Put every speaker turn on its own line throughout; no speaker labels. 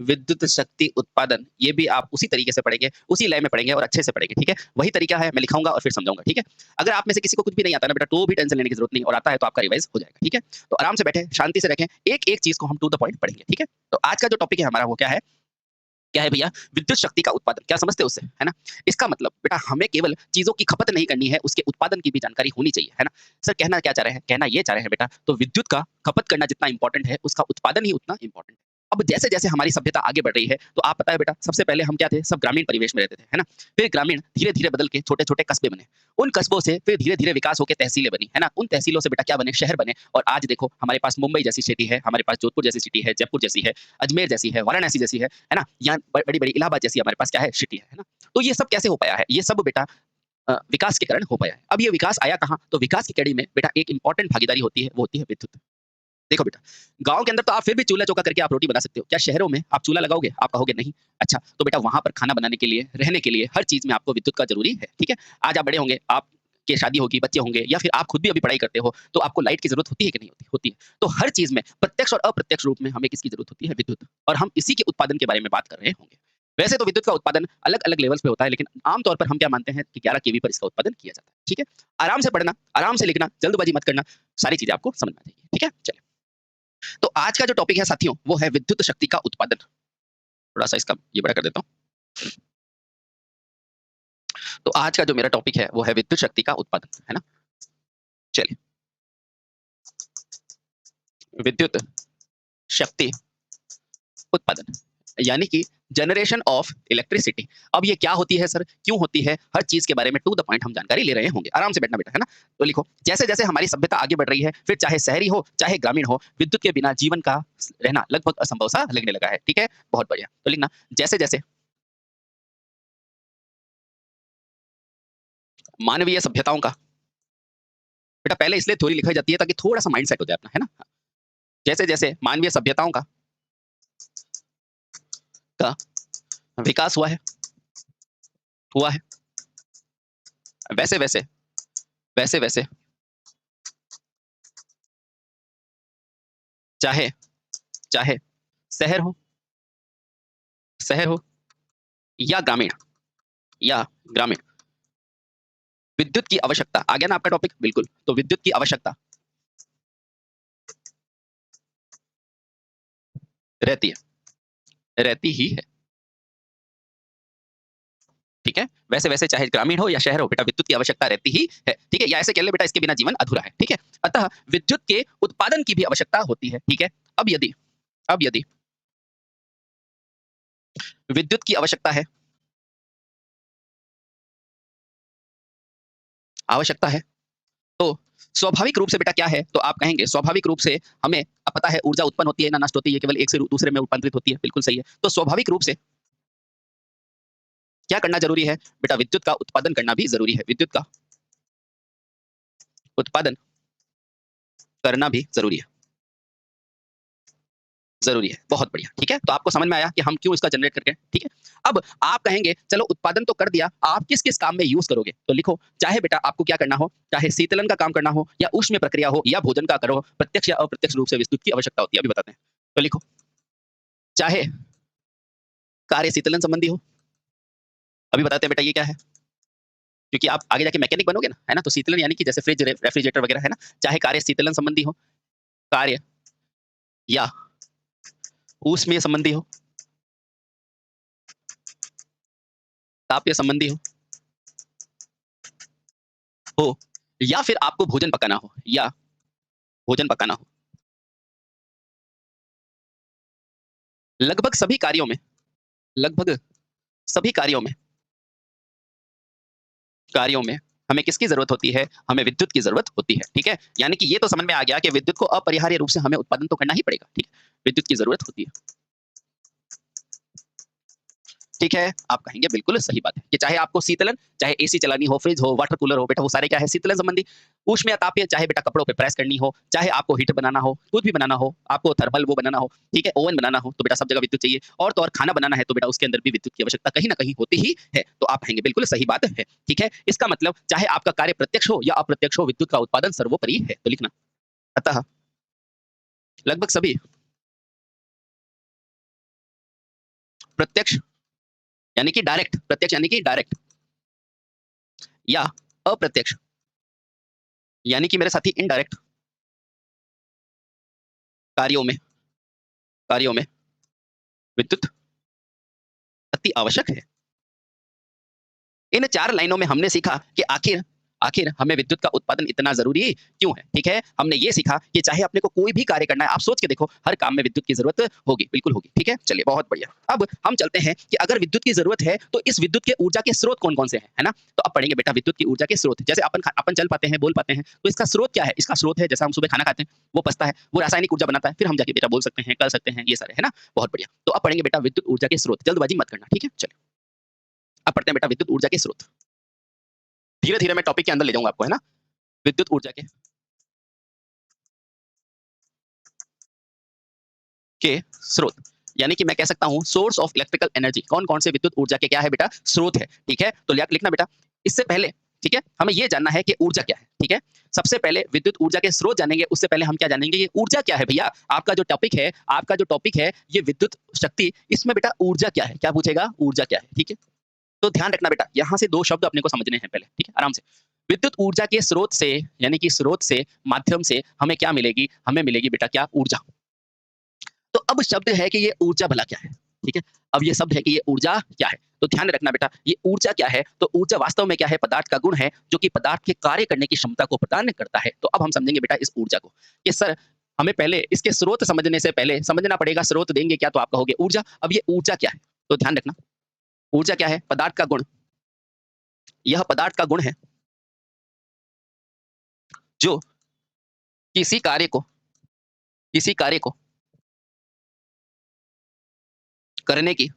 विद्युत शक्ति उत्पादन, ये भी आप उसी तरीके से पढ़ेंगे, उसी लय में पढ़ेंगे और अच्छे से पढ़ेंगे, ठीक है? वही तरीका है, मैं लिखाऊँगा और फिर समझाऊँगा, ठीक है? अगर आप में से किसी को कुछ भी नहीं आता ना बेटा, तो भी टेंशन लेने की ज़रूरत नहीं और आता है तो आपका रिवाइज़ हो जाएगा, ठीक है? तो आराम से बैठें, शांति से रखें, एक-एक चीज़ को हम टू द पॉइंट पढ़ेंगे, ठीक है? तो आज का जो टॉपिक है हमारा वो क्या है? क्या है भैया? विद्युत शक्ति का उत्पादन। क्या समझते हो उससे? है ना? इसका मतलब बेटा हमें केवल चीज़ों की खपत नहीं करनी है, उसके उत्पादन की भी जानकारी होनी चाहिए, है ना? सर कहना क्या चाह रहे हैं? कहना ये चाह रहे हैं बेटा, तो विद्युत का खपत करना जितना इम्पोर्टेंट है, उसका उत्पादन ही उतना इम्पोर्टेंट है। अब जैसे-जैसे हमारी सभ्यता आगे बढ़ रही है, तो आप पता है बेटा, सबसे पहले हम क्या थे? सब ग्रामीण परिवेश में रहते थे, है ना? फिर ग्रामीण धीरे-धीरे बदल के छोटे-छोटे कस्बे बने। उन कस्बों से फिर धीरे-धीरे विकास होके तहसीलें बनी, है ना? उन तहसीलों से बेटा क्या बने? शहर बने और आज देखो हमारे पास मुंबई जैसी सिटी है, हमारे पास जोधपुर जैसी सिटी है, जयपुर जैसी है, अजमेर जैसी है, वाराणसी जैसी है ना? यहाँ बड़ी-बड़ी इलाहाबाद जैसी हमारे पास क्या है? सिटी है ना? तो ये सब कैसे हो पाया है? ये सब बेटा विकास के कारण हो पाया है। अब ये विकास आया कहाँ? तो विकास की कड़ी में बेटा एक इम्पोर्टेंट भागीदारी होती है, वो होती है विद्युत। देखो बेटा, गाँव के अंदर तो आप फिर भी चूल्हा-चौका करके आप रोटी बना सकते हो। क्या शहरों में आप चूल्हा लगाओगे? आप कहोगे नहीं। अच्छा, तो बेटा वहाँ पर खाना बनाने के लिए, रहने के लिए, हर चीज़ में आपको विद्युत का ज़रूरी है, ठीक है? आज आप बड़े होंगे, आपकी शादी होगी, बच्चे होंगे या फिर आप खुद भी अभी पढ़ाई करते हो, तो आपको लाइट की ज़रूरत होती है कि नहीं होती? होती है। तो हर चीज़ में प्रत्यक्ष और अप्रत्यक्ष रूप में हमें किसकी ज़रूरत होती है? विद्युत। और हम इसी के उत्पादन के बारे में बात कर रहे होंगे। वैसे तो विद्युत का उत्पादन अलग-अलग लेवल्स पे होता है, लेकिन आम तौर पर हम क्या मानते हैं कि 11 केवी पर इसका उत्पादन किया जाता है, ठीक है? आराम से पढ़ना, आराम से लिखना, जल्दबाजी मत करना, सारी चीज़ें आपको समझ में आ जाएगी, ठीक है? चलिए। तो आज का जो टॉपिक है साथियों, वो है विद्युत शक्ति का उत्पादन। थोड़ा-सा इसका ये बड़ा कर देता हूँ। तो आज का जो मेरा टॉपिक है, वो है विद्युत शक्ति का उत्पादन, है ना? चलिए, विद्युत शक्ति उत्पादन, यानी कि जनरेशन ऑफ इलेक्ट्रिसिटी। अब ये क्या होती है सर? क्यों होती है? हर चीज़ के बारे में टू द पॉइंट हम जानकारी ले रहे होंगे। आराम से बैठना बेटा, है ना? तो लिखो, जैसे-जैसे हमारी सभ्यता आगे बढ़ रही है, फिर चाहे शहरी हो, चाहे ग्रामीण हो, विद्युत के बिना जीवन का रहना लगभग असंभव सा लगने लगा है, ठीक है? बहुत बढ़िया। तो लिखना, जैसे-जैसे मानवीय सभ्यताओं का बेटा पहले इसलिए थ्योरी लिखाई जाती है ताकि थोड़ा-सा माइंड सेट हो जाए अपना, है ना? जैसे-जैसे मानवीय सभ्यताओं का विकास हुआ है, वैसे-वैसे वैसे-वैसे चाहे चाहे शहर हो शहर हो या ग्रामीण या ग्रामीण, विद्युत की आवश्यकता आ गया ना आपका टॉपिक? बिल्कुल। तो विद्युत की आवश्यकता रहती रहती ही है, ठीक है? वैसे-वैसे चाहे ग्रामीण हो या शहर हो, बेटा विद्युत की आवश्यकता रहती ही है, ठीक है? या ऐसे कह ले बेटा इसके बिना जीवन अधूरा है, ठीक है? अतः विद्युत के उत्पादन की भी आवश्यकता होती है, ठीक है? अब यदि अब यदि विद्युत की आवश्यकता है, तो स्वाभाविक रूप से बेटा क्या है? तो आप कहेंगे स्वाभाविक रूप से हमें अब पता है ऊर्जा उत्पन्न होती है ना नष्ट होती है, ये केवल एक से दूसरे में रूपांतरित होती है, बिल्कुल सही है। तो स्वाभाविक रूप से क्या करना ज़रूरी है? बेटा विद्युत का उत्पादन करना भी ज़रूरी है। विद्युत का उत्पादन करना भी ज़रूरी है, बहुत बढ़िया, ठीक है? तो आपको समझ में आया कि हम क्यों इसका जनरेट करके ठीक है? अब आप कहेंगे चलो उत्पादन तो कर दिया, आप किस-किस काम में यूज़ करोगे? तो लिखो, चाहे बेटा आपको क्या करना हो, चाहे शीतलन का काम करना हो या ऊष्मीय प्रक्रिया हो या भोजन का करो, प्रत्यक्ष या अप्रत्यक्ष रूप से विद्युत की आवश्यकता होती है, अभी बताते हैं। तो लिखो, चाहे कार्य शीतलन संबंधी हो, अभी बताते हैं बेटा ये क्या है? क्योंकि आप आगे जाके मैकेनिक बनोगे ना, है ना? तो शीतलन यानी कि जैसे फ्रिज, रेफ्रिजरेटर वगैरह है ना? चाहे कार्य शीतलन संबंधी हो, कार्य या ऊष्मीय संबंधी तापीय संबंधी हो या फिर आपको भोजन पकाना हो या भोजन पकाना हो। लगभग सभी कार्यों में लगभग सभी कार्यों में हमें किसकी ज़रूरत होती है? हमें विद्युत की ज़रूरत होती है, ठीक है? यानी कि ये तो समझ में आ गया कि विद्युत को अपरिहार्य रूप से हमें उत्पादन तो करना ही पड़ेगा, ठीक है? विद्युत की ज़रूरत होती है। ठीक है, आप कहेंगे बिल्कुल सही बात है कि चाहे आपको शीतलन, चाहे एसी चलानी हो, फ्रिज हो, वाटर कूलर हो, बेटा वो सारे क्या है शीतलन संबंधी। ऊष्मीय तापीय चाहे बेटा कपड़ों पे प्रेस करनी हो, चाहे आपको हीटर बनाना हो, कुछ भी बनाना हो, आपको थर्मल वो बनाना हो, ठीक है, ओवन बनाना हो, तो बेटा सब जगह विद्युत चाहिए। और तो और खाना बनाना है तो बेटा उसके अंदर भी विद्युत की आवश्यकता कहीं न कहीं होती ही है। तो आप कहेंगे बिल्कुल सही बात है, ठीक है? इसका मतलब चाहे आपका कार्य प्रत्यक्ष हो या अप्रत्यक्ष हो, विद्युत का उत्पादन सर्वोपरि है। तो लिखना, अतः लगभग सभी प्रत्यक्ष यानी कि डायरेक्ट, प्रत्यक्ष यानी कि डायरेक्ट, या अप्रत्यक्ष यानी कि मेरे साथी इनडायरेक्ट कार्यों में कार्यों में विद्युत अति आवश्यक है। इन 4 लाइनों में हमने सीखा कि आखिर आखिर हमें विद्युत का उत्पादन इतना ज़रूरी क्यों है, ठीक है? हमने ये सीखा कि चाहे अपने को कोई भी कार्य करना है, आप सोच के देखो, हर काम में विद्युत की ज़रूरत होगी, बिल्कुल होगी, ठीक है? चलिए, बहुत बढ़िया। अब हम चलते हैं कि अगर विद्युत की ज़रूरत है, तो इस विद्युत के ऊर्जा के स्रोत कौन-कौन से हैं, है ना? तो अब पढ़ेंगे बेटा विद्युत की ऊर्जा के स्रोत। जैसे अपन चल पाते हैं, बोल पाते हैं, तो इसका स्रोत क्या है? इसका स्रोत है, जैसे हम सुबह खाना खाते हैं, वो पचता है, वो रासायनिक ऊर्जा बनाता है, फिर हम जाके बेटा बोल सकते हैं, कर सकते हैं, ये सारे, है ना? बहुत बढ़िया। तो अब पढ़ेंगे बेटा विद्युत ऊर्जा के स्रोत, जल्दबाजी मत करना, ठीक है? चलिए, अब पढ़ते हैं बेटा विद्युत ऊर्जा के स्रोत। धीरे-धीरे मैं टॉपिक के अंदर ले जाऊँगा आपको, है ना? विद्युत ऊर्जा के स्रोत, यानी कि मैं कह सकता हूँ सोर्स ऑफ इलेक्ट्रिकल एनर्जी। कौन-कौन से विद्युत ऊर्जा के क्या है बेटा? स्रोत है, ठीक है? तो लिखना बेटा। इससे पहले, ठीक है? हमें ये जानना है कि ऊर्जा क्या है, ठीक है? सबसे पहले विद्युत ऊर्जा के स्रोत जानेंगे, उससे पहले हम क्या जानेंगे? ये ऊर्जा क्या है भैया? आपका जो टॉपिक है, ये विद्युत शक्ति, इसमें बेटा ऊर्जा क्या है? क्या पूछेगा? ऊर्जा क्या है, ठीक है? तो ध्यान रखना बेटा, यहाँ से 2 शब्द अपने को समझने हैं पहले, ठीक है? आराम से। विद्युत ऊर्जा के स्रोत से, यानी कि स्रोत से, माध्यम से हमें क्या मिलेगी? हमें मिलेगी बेटा क्या? ऊर्जा। तो अब शब्द है कि ये ऊर्जा भला क्या है, ठीक है? अब ये शब्द है कि ये ऊर्जा क्या है? तो ध्यान रखना बेटा, ये ऊर्जा क्या है? तो ऊर्जा वास्तव में क्या है? पदार्थ का गुण है, जो कि पदार्थ के कार्य करने की क्षमता को प्रदान करता है। तो अब हम समझेंगे बेटा इस ऊर्जा को, कि सर हमें पहले इसके स्रोत समझने से पहले समझना पड़ेगा, स्रोत देंगे क्या तो आप कहोगे ऊर्जा। अब ये ऊर्जा क्या है? तो ध्यान रखना, ऊर्जा क्या है? पदार्थ का गुण। यह पदार्थ का गुण है, जो किसी कार्य को किसी कार्य को करने की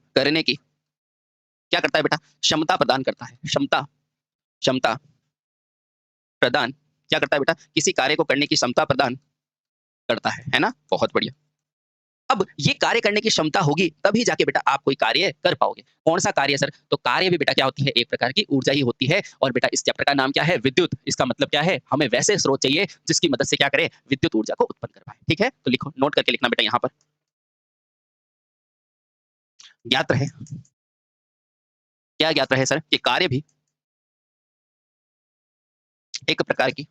क्या करता है बेटा? क्षमता प्रदान करता है। क्षमता प्रदान क्या करता है बेटा? किसी कार्य को करने की क्षमता प्रदान करता है ना? बहुत बढ़िया। अब ये कार्य करने की क्षमता होगी, तभी जाके बेटा आप कोई कार्य कर पाओगे। कौन-सा कार्य सर? तो कार्य भी बेटा क्या होती है? एक प्रकार की ऊर्जा ही होती है, और बेटा इस चैप्टर का नाम क्या है? विद्युत। इसका मतलब क्या है? हमें वैसे स्रोत चाहिए जिसकी मदद से क्या करें? विद्युत ऊर्जा को उत्पन्न कर पाएँ। ठीक है? तो लिखो, नोट करके लिखना बेटा यहाँ पर। ज्ञात रहे, क्या ज्ञात रहे सर? कि कार्य भी एक प्रकार की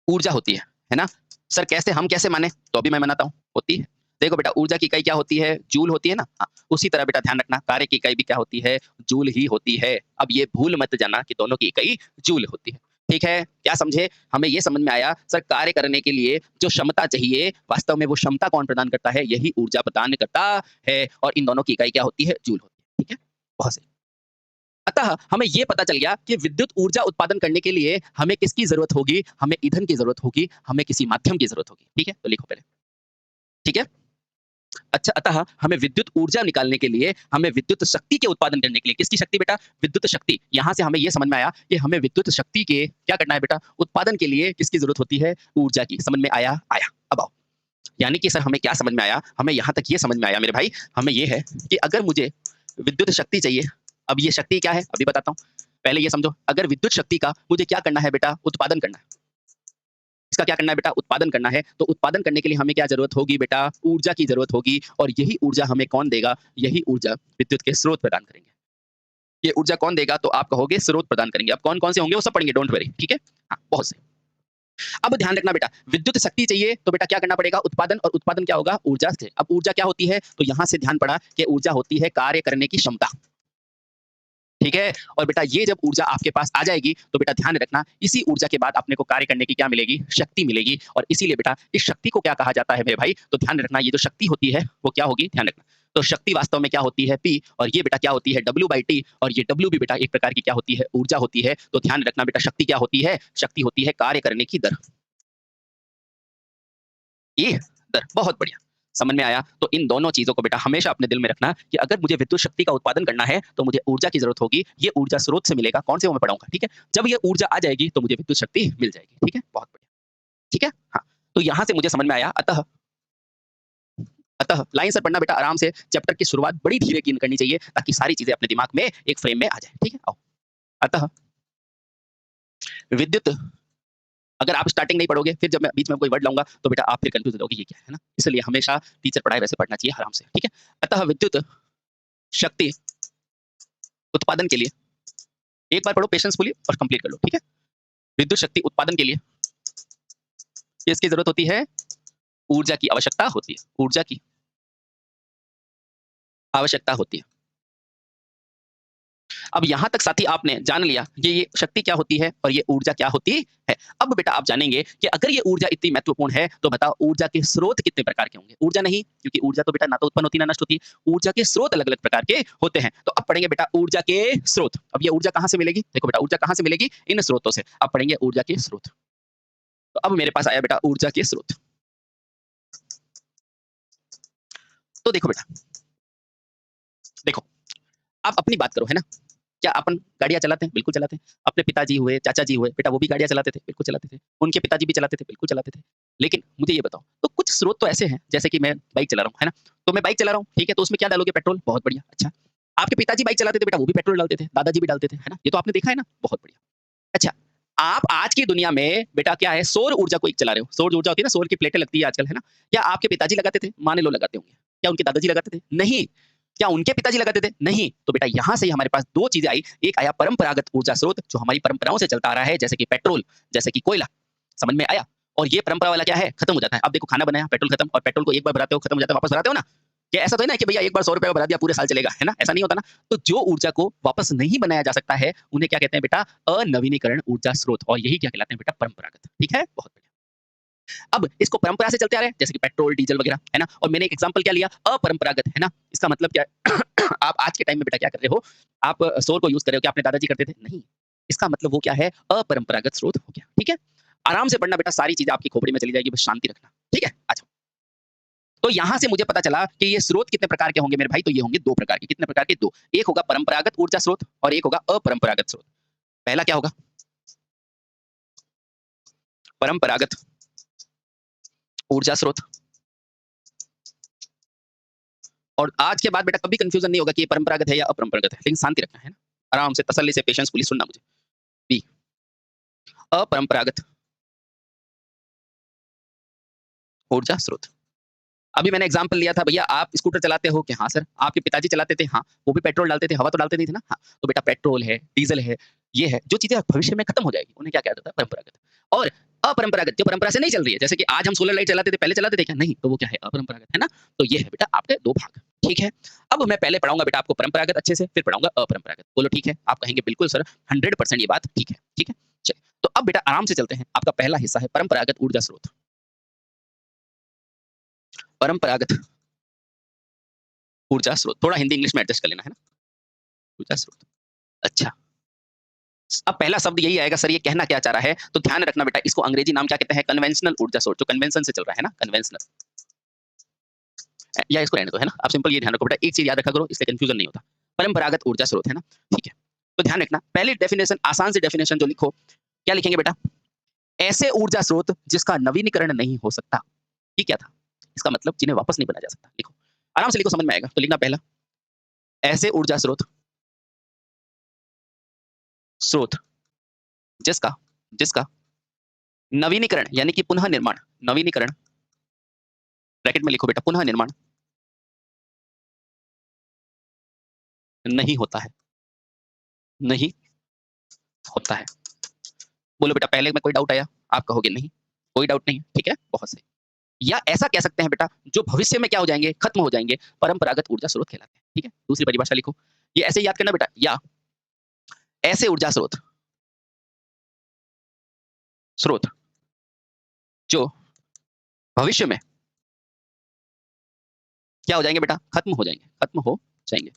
ऊर्जा होती है ना? सर कैसे, हम कैसे माने? तो अभी मैं मनाता हूँ, होती है। देखो बेटा, ऊर्जा की इकाई क्या होती है? जूल होती है ना? हाँ, उसी तरह बेटा ध्यान रखना, कार्य की इकाई भी क्या होती है? जूल ही होती है। अब ये भूल मत जाना कि दोनों की इकाई जूल होती है। ठीक है? क्या समझे? हमें ये समझ में आया सर, कार्य करने के लिए जो क्षमता चाहिए, वास्तव में वो क्षमता कौन प्रदान करता है? यही ऊर्जा प्रदान करता है, और इन दोनों की इकाई क्या होती है? जूल होती है। ठीक है? बहुत सही। अतः हमें ये पता चल गया कि विद्युत ऊर्जा उत्पादन करने के लिए हमें किसकी ज़रूरत होगी? हमें ईंधन की ज़रूरत होगी, हमें किसी माध्यम की ज़रूरत होगी। ठीक है? तो लिखो पहले। ठीक है? अच्छा, अतः हमें विद्युत ऊर्जा निकालने के लिए, हमें विद्युत शक्ति के उत्पादन करने के लिए, किसकी शक्ति बेटा? विद्युत शक्ति। यहाँ से हमें ये समझ में आया कि हमें विद्युत शक्ति के क्या करना है बेटा? उत्पादन के लिए किसकी ज़रूरत होती है? ऊर्जा की। समझ में आया? आया। अब आओ। यानी कि सर हमें क्या समझ में आया? हमें यहाँ तक ये समझ में आया मेरे भाई, हमें ये है कि अगर मुझे विद्युत शक्ति चाहिए, अब ये शक्ति क्या है? अभी बताता हूँ। पहले ये समझो, अगर विद्युत शक्ति का मुझे क्या करना है बेटा? उत्पादन करना है। इसका क्या करना है बेटा? उत्पादन करना है। तो उत्पादन करने के लिए हमें क्या ज़रूरत होगी बेटा? ऊर्जा की ज़रूरत होगी, और यही ऊर्जा हमें कौन देगा? यही ऊर्जा विद्युत के स्रोत प्रदान करेंगे। ये ऊर्जा कौन देगा? तो आप कहोगे स्रोत प्रदान करेंगे। अब कौन-कौन से होंगे वो सब पढ़ेंगे, डोंट वरी, ठीक है? हाँ, बहुत सही। अब ध्यान रखना बेटा, विद्युत शक्ति चाहिए तो बेटा क्या करना पड़ेगा? उत्पादन, और उत्पादन क्या होगा? ऊर्जा से। अब ऊर्जा क्या होती है? तो यहाँ से ध्यान पड़ा कि ऊर्जा होती है कार्य करने की क्षमता। ठीक है? और बेटा ये जब ऊर्जा आपके पास आ जाएगी, तो बेटा ध्यान रखना, इसी ऊर्जा के बाद अपने को कार्य करने की क्या मिलेगी? शक्ति मिलेगी, और इसीलिए बेटा इस शक्ति को क्या कहा जाता है मेरे भाई? तो ध्यान रखना, ये जो शक्ति होती है वो क्या होगी? ध्यान रखना। तो शक्ति वास्तव में क्या होती है? P, और ये बेटा क्या होती है? W/T, और ये W भी बेटा एक प्रकार की क्या होती है? ऊर्जा होती है। तो ध्यान रखना बेटा, शक्ति क्या होती है? शक्ति होती है कार्य करने की दर। ये दर, बहुत बढ़िया। समझ में आया? तो इन दोनों चीज़ों को बेटा हमेशा अपने दिल में रखना कि अगर मुझे विद्युत शक्ति का उत्पादन करना है, तो मुझे ऊर्जा की ज़रूरत होगी। ये ऊर्जा स्रोत से मिलेगा, कौन से वो मैं पढ़ाऊँगा, ठीक है? जब ये ऊर्जा आ जाएगी, तो मुझे विद्युत शक्ति मिल जाएगी, ठीक है? बहुत बढ़िया, ठीक है? हाँ, तो यहाँ से मुझे समझ में आया, अतः लाइन से पढ़ना बेटा आराम से, चैप्टर की शुरुआत बड़ी धीरे की करनी चाहिए, ताकि सारी चीज़ें अपने दिमाग में एक फ्रेम में आ जाए, ठीक है? आओ। अतः विद्युत अगर आप स्टार्टिंग नहीं पढ़ोगे, फिर जब मैं बीच में कोई वर्ड लाऊँगा, तो बेटा आप फिर कन्फ्यूज़ हो जाओगे ये क्या है ना? इसलिए हमेशा टीचर पढ़ाए वैसे पढ़ना चाहिए आराम से, ठीक है? अतः विद्युत शक्ति उत्पादन के लिए एक बार पढ़ो पेशेंसफुली और कंप्लीट कर लो, ठीक है? विद्युत शक्ति उत्पादन के लिए किसकी ज़रूरत होती है? ऊर्जा की आवश्यकता होती है, ऊर्जा की आवश्यकता होती है। अब यहाँ तक साथी आपने जान लिया कि ये शक्ति क्या होती है और ये ऊर्जा क्या होती है। अब बेटा आप जानेंगे कि अगर ये ऊर्जा इतनी महत्वपूर्ण है, तो बताओ ऊर्जा के स्रोत कितने प्रकार के होंगे? ऊर्जा नहीं, क्योंकि ऊर्जा तो बेटा ना तो उत्पन्न होती है, ना नष्ट होती है। ऊर्जा के स्रोत अलग-अलग प्रकार के होते हैं। तो अब पढ़ेंगे बेटा ऊर्जा के स्रोत। अब ये ऊर्जा कहाँ से मिलेगी? देखो बेटा ऊर्जा कहाँ से मिलेगी? इन स्रोतों से। अब पढ़ेंगे ऊर्जा के स्रोत। तो अब मेरे पास आया बेटा ऊर्जा के स्रोत। तो देखो बेटा, देखो, आप अपनी बात करो, है ना? क्या अपन गाड़ियाँ चलाते हैं? बिल्कुल चलाते हैं। अपने पिताजी हुए, चाचा जी हुए, बेटा वो भी गाड़ियाँ चलाते थे, बिल्कुल चलाते थे। उनके पिताजी भी चलाते थे, बिल्कुल चलाते थे। लेकिन मुझे ये बताओ, तो कुछ स्रोत तो ऐसे हैं, जैसे कि मैं बाइक चला रहा हूँ, है ना? तो मैं बाइक चला रहा हूँ, ठीक है? तो उसमें क्या डालोगे? पेट्रोल, बहुत बढ़िया, अच्छा। आपके पिताजी बाइक चलाते थे, बेटा वो भी पेट्रोल डालते थे, दादाजी भी डालते थे, है ना? ये तो आपने देखा है ना? बहुत बढ़िया। अच्छा, आप आज की दुनिया में बेटा क्या है, सौर ऊर्जा को एक चला रहे हो। सौर ऊर्जा होती है ना, सौर की प्लेटें लगती है आजकल, है ना? क्या आपके पिताजी लगाते थे? मान लो लगाते होंगे। क्या उनके दादाजी लगाते थे? नहीं। क्या उनके पिताजी लगाते थे? नहीं। तो बेटा यहाँ से ही हमारे पास 2 चीज़ें आई। एक आया परंपरागत ऊर्जा स्रोत, जो हमारी परंपराओं से चलता आ रहा है, जैसे कि पेट्रोल, जैसे कि कोयला। समझ में आया? और ये परंपरा वाला क्या है, खत्म हो जाता है। अब देखो खाना बनाया, पेट्रोल खत्म, और पेट्रोल को एक बार भराते हो, खत्म हो जाता है, वापस भराते हो ना? क्या ऐसा तो है ना कि भैया एक बार ₹100 का भरा दिया पूरे साल चलेगा, है ना? ऐसा नहीं होता ना। तो जो ऊर्जा को वापस नहीं बनाया जा सकता है, उन्हें क्या कहते हैं बेटा? अनवीनीकरण ऊर्जा स्रोत, और यही क्या कहलाते हैं बेटा? परंपरागत। ठीक है? बहुत बढ़िया। अब इसको परंपरा से चलते आ रहे हैं, जैसे कि पेट्रोल, डीजल वगैरह, है ना? और मैंने एक एग्जांपल क्या लिया? अपरंपरागत, है ना? इसका मतलब क्या है? आप आज के टाइम में बेटा क्या कर रहे हो? आप सौर को यूज़ कर रहे हो, क्या अपने दादाजी करते थे? नहीं। इसका मतलब वो क्या है? अपरंपरागत स्रोत हो गया, ठीक है? आराम से पढ़ना बेटा, सारी चीज़ें आपकी खोपड़ी में चली जाएगी, बस शांति रखना, ठीक है? अच्छा। तो यहाँ से मुझे पता चला कि ये स्रोत कितने प्रकार के होंगे मेरे भाई, तो ये होंगे 2 प्रकार के। कितने प्रकार के? 2। एक होगा परंपरागत ऊर्जा स्रोत और एक होगा अपरंपरागत स्रोत। पहला क्या होगा? परंपरागत ऊर्जा स्रोत। और आज के बाद बेटा कभी कन्फ्यूजन नहीं होगा कि ये परंपरागत है या अपरंपरागत है, लेकिन शांति रखना है ना, आराम से तसल्ली से पेशेंसफुली सुनना मुझे। बी, अपरंपरागत ऊर्जा स्रोत। अभी मैंने एग्जांपल लिया था, भैया आप स्कूटर चलाते हो कि हाँ सर, आपके पिताजी चलाते थे, हाँ, वो भी पेट्रोल डालते थे, हवा तो डालते नहीं थे ना, हाँ, तो बेटा पेट्रोल है, डीजल है, ये है, जो चीजें भविष्य में खत्म हो जाएगी, उन्हें क्या कहा जाता है? परंपरागत। और अपरंपरागत, जो परंपरा से नहीं चल रही है, जैसे कि आज हम सोलर लाइट चलाते थे, पहले चलाते थे क्या? नहीं, तो वो क्या है? अपरंपरागत, है ना? तो ये है बेटा आपके 2 भाग, ठीक है? अब मैं पहले पढ़ाऊंगा बेटा आपको परंपरागत अच्छे से, फिर पढ़ाऊंगा अपरंपरागत। बोलो ठीक है? आप कहेंगे बिल्कुल सर, 100% ये बात ठीक है, ठीक है? चलिए, तो अब बेटा आराम से चलते हैं, आपका पहला हिस्सा है परंपरागत ऊर्जा स्रोत। परंपरागत ऊर्जा स्रोत, थोड़ा हिंदी इंग्लिश में एडजस्ट कर लेना, है ना? ऊर्जा स्रोत। अच्छा, अब पहला शब्द यही आएगा, सर ये कहना क्या चाह रहा है? तो ध्यान रखना बेटा, इसको अंग्रेजी नाम क्या कहते हैं? कन्वेंशनल ऊर्जा स्रोत, जो कन्वेंशन से चल रहा है ना, कन्वेंशनल। या इसको रहने दो, है ना? आप सिंपल ये ध्यान रखो बेटा, एक चीज़ याद रखा करो, इससे कन्फ्यूजन नहीं होता। परंपरागत ऊर्जा स्रोत, है ना? ठीक है। तो ध्यान रखना, पहली डेफिनिशन, आसान सी डेफिनिशन जो लिखो, क्या लिखेंगे बेटा? ऐसे ऊर्जा स्रोत जिसका नवीनीकरण नहीं हो सकता। ये क्या था? इसका मतलब जिन्हें वापस नहीं बनाया जा सकता। लिखो, आराम से लिखो, समझ में आएगा। तो लिखना पहला, ऐसे ऊर्जा स्रोत स्रोत जिसका जिसका नवीनीकरण यानी कि पुनः निर्माण, नवीनीकरण, ब्रैकेट में लिखो बेटा, पुनः निर्माण नहीं होता है, नहीं होता है। बोलो बेटा पहले में कोई डाउट आया? आप कहोगे नहीं, कोई डाउट नहीं है, ठीक है? बहुत सही। या ऐसा कह सकते हैं बेटा, जो भविष्य में क्या हो जाएँगे? खत्म हो जाएँगे, परंपरागत ऊर्जा स्रोत कहलाते हैं, ठीक है? दूसरी परिभाषा लिखो, ये ऐसे ही याद करना बेटा, या ऐसे ऊर्जा स्रोत स्रोत जो भविष्य में क्या हो जाएँगे बेटा? खत्म हो जाएँगे, खत्म हो जाएँगे।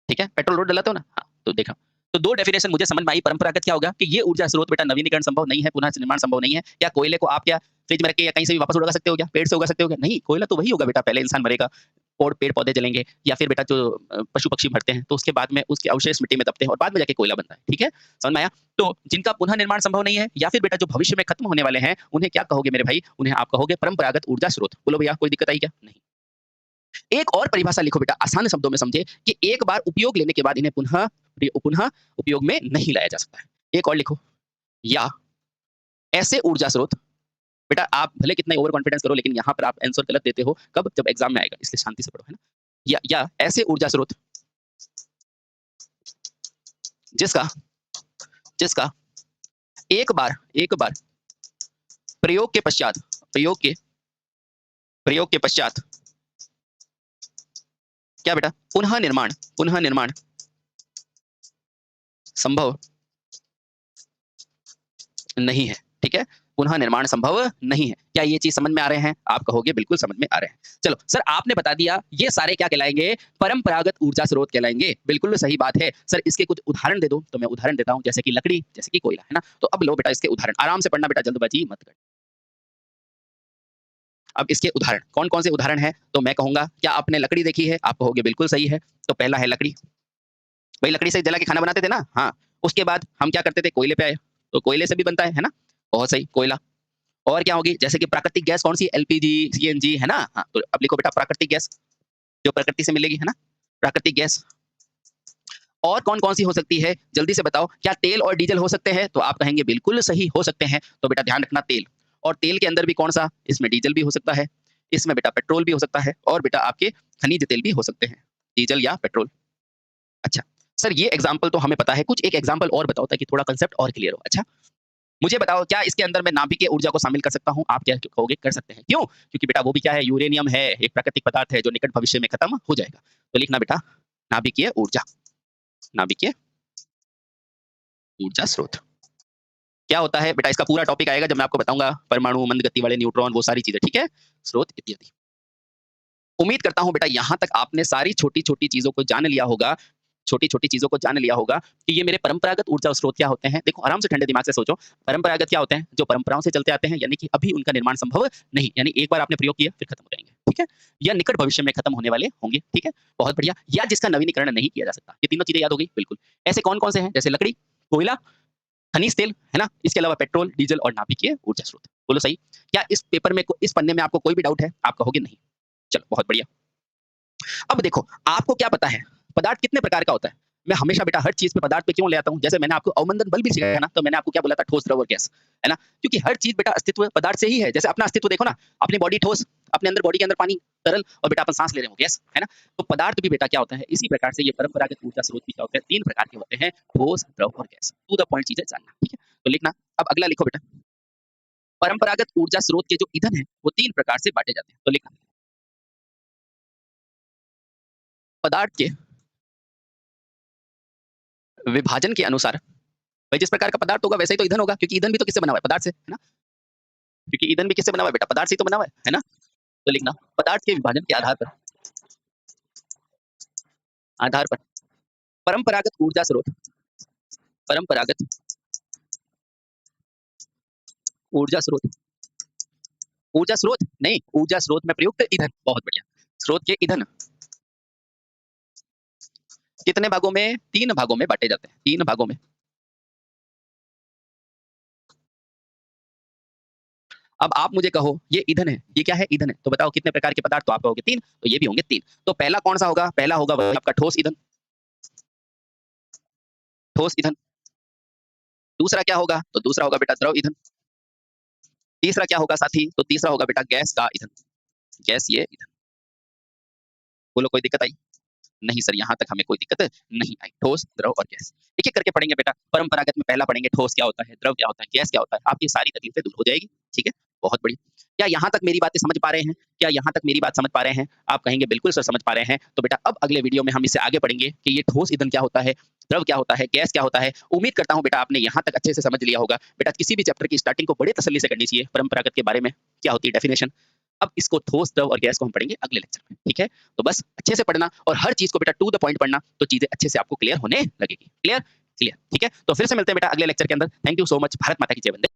ठीक है? पेट्रोल रोड डलाते हो ना? हाँ, तो देखा। तो 2 डेफिनिशन मुझे समझ में आई, परंपरागत क्या होगा कि ये ऊर्जा स्रोत बेटा नवीनीकरण संभव नहीं है, पुनः निर्माण संभव नहीं है। क्या कोयले को आप क्या फ्रिज में रख के या कहीं से भी वापस उड़ा सकते हो क्या? पेड़ से उगा सकते हो क्या? नहीं, कोयला तो वही होगा बेटा, पहले इंसान मरेगा और पेड़-पौधे जलेंगे, या फिर बेटा जो पशु-पक्षी मरते हैं, तो उसके बाद में उसके अवशेष मिट्टी में दबते हैं और बाद में जाके कोयला बनता है। ठीक है? समझ में आया? तो जिनका पुनः निर्माण संभव नहीं है, या फिर बेटा जो भविष्य में खत्म होने वाले हैं, उन्हें क्या कहोगे मेरे भाई? उन्हें आप कहोगे परंपरागत ऊर्जा स्रोत। बोलो भैया कोई दिक्कत आई क्या? नहीं। एक और परिभाषा लिखो बेटा, आसान शब्दों में समझे, कि एक बार उपयोग लेने के बाद इन्हें पुनः पुनः उपयोग में नहीं लाया जा सकता है। एक और लिखो, या ऐसे ऊर्जा स्रोत, बेटा आप भले कितना ओवर कॉन्फिडेंस करो लेकिन यहाँ पर आप आंसर गलत देते हो, कब? जब एग्जाम में आएगा, इसलिए शांति से पढ़ो, है ना? या ऐसे ऊर्जा स्रोत जिसका जिसका एक बार प्रयोग के पश्चात प्रयोग के पश्चात क्या बेटा? पुनः निर्माण संभव नहीं है, ठीक है? पुनः निर्माण संभव नहीं है। क्या ये चीज समझ में आ रहे हैं? आप कहोगे बिल्कुल समझ में आ रहे हैं। चलो सर, आपने बता दिया ये सारे क्या कहलाएंगे? परंपरागत ऊर्जा स्रोत कहलाएंगे। बिल्कुल सही बात है। सर इसके कुछ उदाहरण दे दो, तो मैं उदाहरण देता हूं, जैसे कि लकड़ी, जैसे कि कोयला, है ना? तो अब लो बेटा इसके उदाहरण, आराम से पढ़ना बेटा, जल्दबाजी मत कर। अब इसके उदाहरण कौन कौन से उदाहरण है? तो मैं कहूंगा, क्या आपने लकड़ी देखी है? आप कहोगे बिल्कुल सही है। तो पहला है लकड़ी, भाई लकड़ी से जला के खाना बनाते थे ना, हाँ। उसके बाद हम क्या करते थे? कोयले पे आए, तो कोयले से भी बनता है ना? बहुत सही, कोयला। और क्या होगी? जैसे कि प्राकृतिक गैस कौन सी? एलपीजी, सीएनजी, है ना? हाँ, तो अब लिखो बेटा प्राकृतिक गैस, जो प्रकृति से मिलेगी, है ना? प्राकृतिक गैस। और कौन कौन सी हो सकती है? जल्दी से बताओ। क्या तेल और डीजल हो सकते हैं? तो आप कहेंगे बिल्कुल सही, हो सकते हैं। तो बेटा ध्यान रखना, तेल, और तेल के अंदर भी कौन सा? इसमें डीजल भी हो सकता है, इसमें बेटा पेट्रोल भी हो सकता है, और बेटा आपके खनिज तेल भी हो सकते हैं, डीजल या पेट्रोल। अच्छा सर, ये एग्जाम्पल तो हमें पता है, कुछ एक एग्जाम्पल और बताओ ताकि थोड़ा कंसेप्ट और क्लियर हो। अच्छा मुझे बताओ, क्या इसके अंदर मैं नाभिकीय ऊर्जा को शामिल कर सकता हूँ? आप क्या कहोगे? कर सकते हैं। क्यों? क्योंकि बेटा वो भी क्या है? यूरेनियम है, एक प्राकृतिक पदार्थ है जो निकट भविष्य में खत्म हो जाएगा। तो लिखना बेटा नाभिकीय ऊर्जा, नाभिकीय ऊर्जा स्रोत। क्या होता है बेटा? इसका पूरा टॉपिक आएगा जब मैं आपको बताऊंगा, परमाणु, मंद गति वाले न्यूट्रॉन, वो सारी चीजें, ठीक है? स्रोत इत्यादि। उम्मीद करता हूं बेटा यहाँ तक आपने सारी छोटी छोटी चीजों को जान लिया होगा, छोटी-छोटी चीज़ों को जान लिया होगा कि ये मेरे परंपरागत ऊर्जा स्रोत क्या होते हैं। देखो आराम से ठंडे दिमाग से सोचो, परंपरागत क्या होते हैं? जो परंपराओं से चलते आते हैं, यानी कि अभी उनका निर्माण संभव नहीं, यानी एक बार आपने प्रयोग किया फिर खत्म हो जाएँगे, ठीक है? या निकट भविष्य में खत्म होने वाले होंगे, ठीक है? बहुत बढ़िया। या जिसका नवीनीकरण नहीं किया जा सकता। ये तीनों चीज़ें याद हो गई? बिल्कुल। ऐसे कौन-कौन से हैं? जैसे लकड़ी, कोयला, खनिज तेल, है ना? इसके अलावा पेट्रोल, डीजल और नाभिकीय ऊर्जा स्रोत। बोलो सही? क्या इस पेपर में इस पन्ने में आपको कोई भी डाउट है? आप कहोगे नहीं। चलो बहुत बढ़िया। अब देखो, आपको क्या पता है, पदार्थ कितने प्रकार का होता है? मैं हमेशा बेटा हर चीज़ पे पदार्थ पे क्यों ले आता हूँ? जैसे मैंने आपको अवमंदन बल भी सिखाया ना, तो मैंने आपको क्या बोला था? ठोस, द्रव और गैस, है ना? क्योंकि हर चीज़ बेटा अस्तित्व पदार्थ से ही है। जैसे अपना अस्तित्व देखो ना, अपनी बॉडी ठोस, अपने अंदर बॉडी के अंदर पानी तरल, और बेटा अपन सांस ले रहे हो गैस, है ना? तो पदार्थ भी बेटा क्या होता है? इसी प्रकार से ये परंपरागत ऊर्जा स्रोत भी क्या होते हैं? 3 प्रकार के होते हैं, ठोस, द्रव और गैस। टू द पॉइंट चीज़ें जानना, ठीक है? तो लिखना। अब अगला लिखो बेटा, परंपरागत ऊर्जा स्रोत के जो ईंधन है, वो 3 प्रकार से बाँटे जाते हैं। तो लिखना, पदार्थ के विभाजन के अनुसार, भाई जिस प्रकार का पदार्थ होगा वैसे ही तो ईंधन होगा, क्योंकि ईंधन भी तो किससे बना हुआ है? पदार्थ से, है ना? क्योंकि ईंधन भी किससे बना हुआ है बेटा? पदार्थ से ही तो बना हुआ है ना? तो लिखना, पदार्थ के विभाजन के आधार पर परंपरागत ऊर्जा स्रोत, परंपरागत ऊर्जा स्रोत, ऊर्जा स्रोत नहीं, ऊर्जा स्रोत में प्रयुक्त ईंधन, बहुत बढ़िया। स्रोत के ईंधन कितने भागों में? 3 भागों में बांटे जाते हैं, 3 भागों में। अब आप मुझे कहो ये ईंधन है, ये क्या है? ईंधन है। तो बताओ कितने प्रकार के पदार्थ? तो आप कहोगे 3, तो ये भी होंगे 3। तो पहला कौन-सा होगा? पहला होगा वही आपका ठोस ईंधन, ठोस ईंधन। दूसरा क्या होगा? तो दूसरा होगा बेटा द्रव ईंधन। तीसरा क्या होगा साथी? तो तीसरा होगा बेटा गैस का ईंधन, गैसीय ईंधन। बोलो कोई दिक्कत आई? नहीं सर, यहाँ तक हमें कोई दिक्कत नहीं आई। ठोस, द्रव और गैस। एक-एक करके पढ़ेंगे बेटा। परंपरागत में पहला पढ़ेंगे ठोस क्या होता है, द्रव क्या होता है, गैस क्या होता है। आपकी सारी तकलीफें दूर हो जाएगी, ठीक है? बहुत बढ़िया। क्या यहाँ तक मेरी बातें समझ पा रहे हैं? क्या यहाँ तक मेरी बात समझ पा रहे हैं? आप कहेंगे बिल्कुल सर समझ पा रहे हैं। तो बेटा अब अगले वीडियो में हम इससे आगे बढ़ेंगे कि ये ठोस ईंधन क्या होता है, द्रव क्या होता है, गैस क्या होता है। उम्मीद करता हूँ बेटा आपने यहाँ तक अच्छे से समझ लिया होगा। बेटा किसी भी चैप्टर की स्टार्टिंग को बड़े तसल्ली से करनी चाहिए। परंपरागत के बारे में क्या होती है डेफिनेशन। अब इसको ठोस, द्रव और गैस को हम पढ़ेंगे अगले लेक्चर में, ठीक है? तो बस अच्छे से पढ़ना और हर चीज़ को बेटा टू द पॉइंट पढ़ना, तो चीज़ें अच्छे से आपको क्लियर होने लगेगी। क्लियर? क्लियर, ठीक है? तो फिर से मिलते हैं बेटा अगले लेक्चर के अंदर। Thank you so much. Bharat माता की जय वंदे